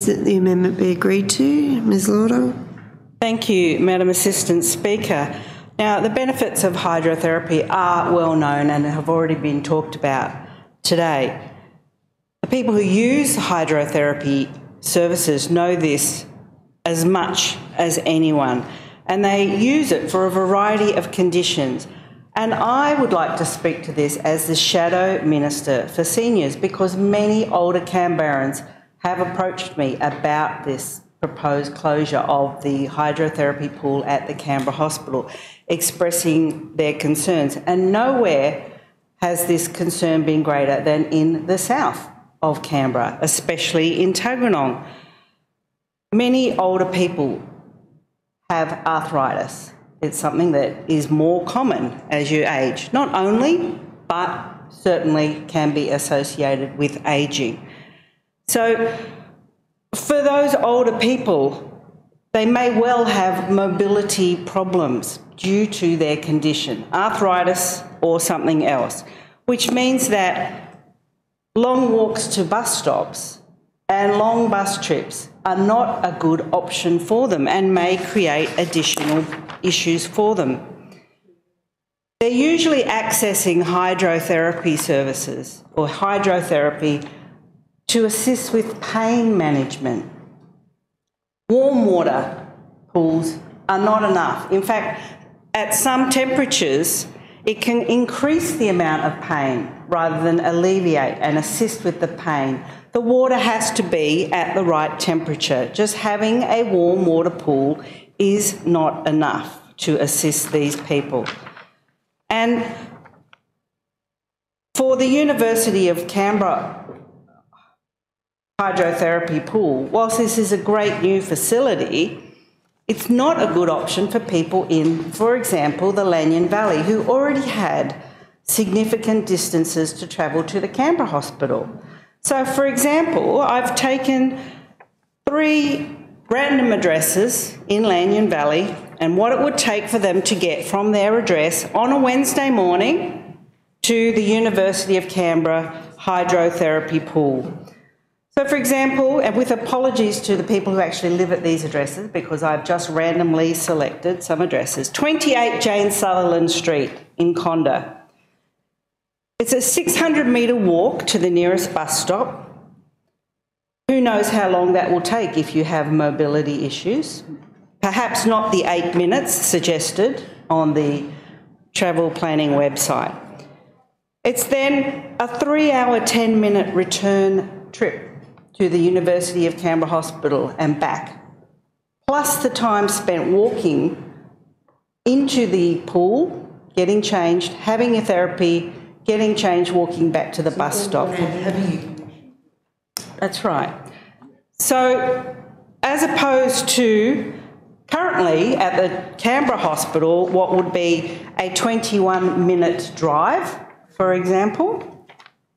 That the amendment be agreed to. Ms Lauder. Thank you, Madam Assistant Speaker. Now, the benefits of hydrotherapy are well known and have already been talked about today. The people who use hydrotherapy services know this as much as anyone, and they use it for a variety of conditions. And I would like to speak to this as the Shadow Minister for Seniors, because many older Canberrans have approached me about this proposed closure of the hydrotherapy pool at the Canberra Hospital, expressing their concerns. And nowhere has this concern been greater than in the south of Canberra, especially in Tuggeranong. Many older people have arthritis. It's something that is more common as you age. Not only, but certainly can be associated with ageing. So for those older people, they may well have mobility problems due to their condition, arthritis or something else, which means that long walks to bus stops and long bus trips are not a good option for them and may create additional issues for them. They're usually accessing hydrotherapy services or hydrotherapy to assist with pain management. Warm water pools are not enough. In fact, at some temperatures, it can increase the amount of pain rather than alleviate and assist with the pain. The water has to be at the right temperature. Just having a warm water pool is not enough to assist these people. And for the University of Canberra hydrotherapy pool, whilst this is a great new facility, it's not a good option for people in, for example, the Lanyon Valley, who already had significant distances to travel to the Canberra Hospital. So, for example, I've taken 3 random addresses in Lanyon Valley and what it would take for them to get from their address on a Wednesday morning to the University of Canberra hydrotherapy pool. So, for example, and with apologies to the people who actually live at these addresses, because I've just randomly selected some addresses, 28 Jane Sutherland Street in Conda. It's a 600-metre walk to the nearest bus stop. Who knows how long that will take if you have mobility issues? Perhaps not the 8 minutes suggested on the travel planning website. It's then a 3-hour, 10-minute return trip to the University of Canberra Hospital and back, plus the time spent walking into the pool, getting changed, having a therapy, getting changed, walking back to the bus stop. That's right. So, as opposed to currently at the Canberra Hospital, what would be a 21-minute drive, for example,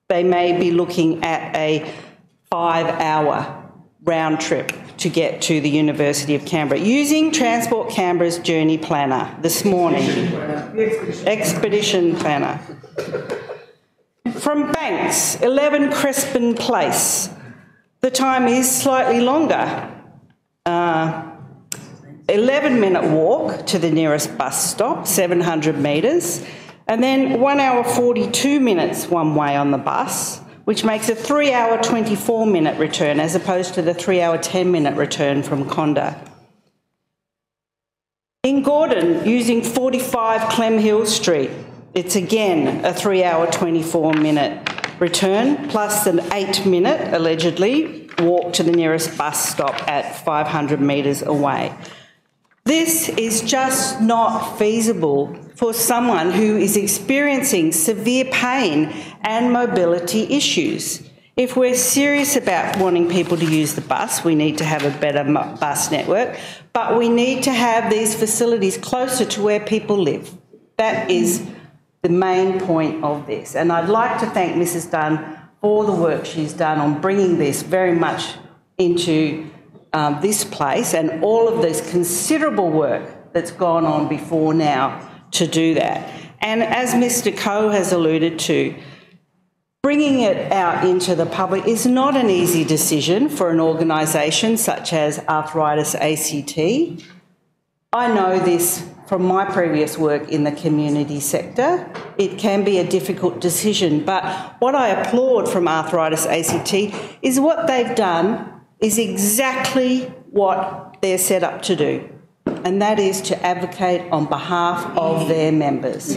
they may be looking at a 5-hour round trip to get to the University of Canberra using Transport Canberra's journey planner this morning. Expedition planner. From Banks, 11 Crespin Place, the time is slightly longer. 11-minute walk to the nearest bus stop, 700 metres, and then 1 hour 42 minutes one way on the bus, which makes a 3-hour 24-minute return as opposed to the 3-hour 10-minute return from Conda. In Gordon, using 45 Clem Hill Street, it's again a 3-hour 24-minute return plus an 8-minute, allegedly, walk to the nearest bus stop at 500 metres away. This is just not feasible for someone who is experiencing severe pain and mobility issues. If we're serious about wanting people to use the bus, we need to have a better bus network, but we need to have these facilities closer to where people live. That is the main point of this. And I'd like to thank Mrs Dunn for the work she's done on bringing this very much into this place and all of this considerable work that's gone on before now to do that. And as Mr Coe has alluded to, bringing it out into the public is not an easy decision for an organisation such as Arthritis ACT. I know this from my previous work in the community sector. It can be a difficult decision, but what I applaud from Arthritis ACT is what they've done is exactly what they're set up to do, and that is to advocate on behalf of their members.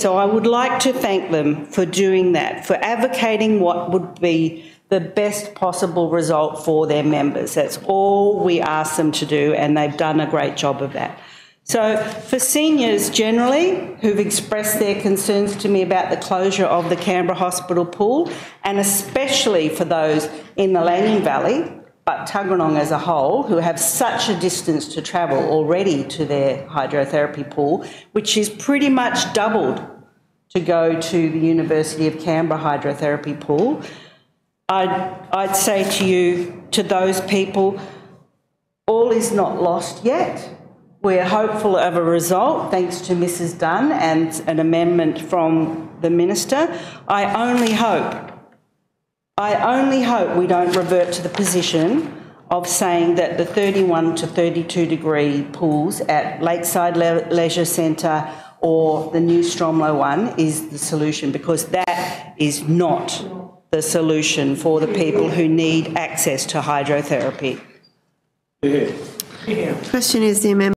So I would like to thank them for doing that, for advocating what would be the best possible result for their members. That's all we ask them to do, and they've done a great job of that. So for seniors generally who've expressed their concerns to me about the closure of the Canberra Hospital pool, and especially for those in the Lanyon Valley, but Tuggeranong as a whole, who have such a distance to travel already to their hydrotherapy pool, which is pretty much doubled to go to the University of Canberra hydrotherapy pool, I'd say to you, to those people, all is not lost yet. We're hopeful of a result, thanks to Mrs Dunn and an amendment from the Minister. I only hope we don't revert to the position of saying that the 31 to 32 degree pools at Lakeside Leisure Centre or the new Stromlo one is the solution, because that is not the solution for the people who need access to hydrotherapy. Question is the amendment.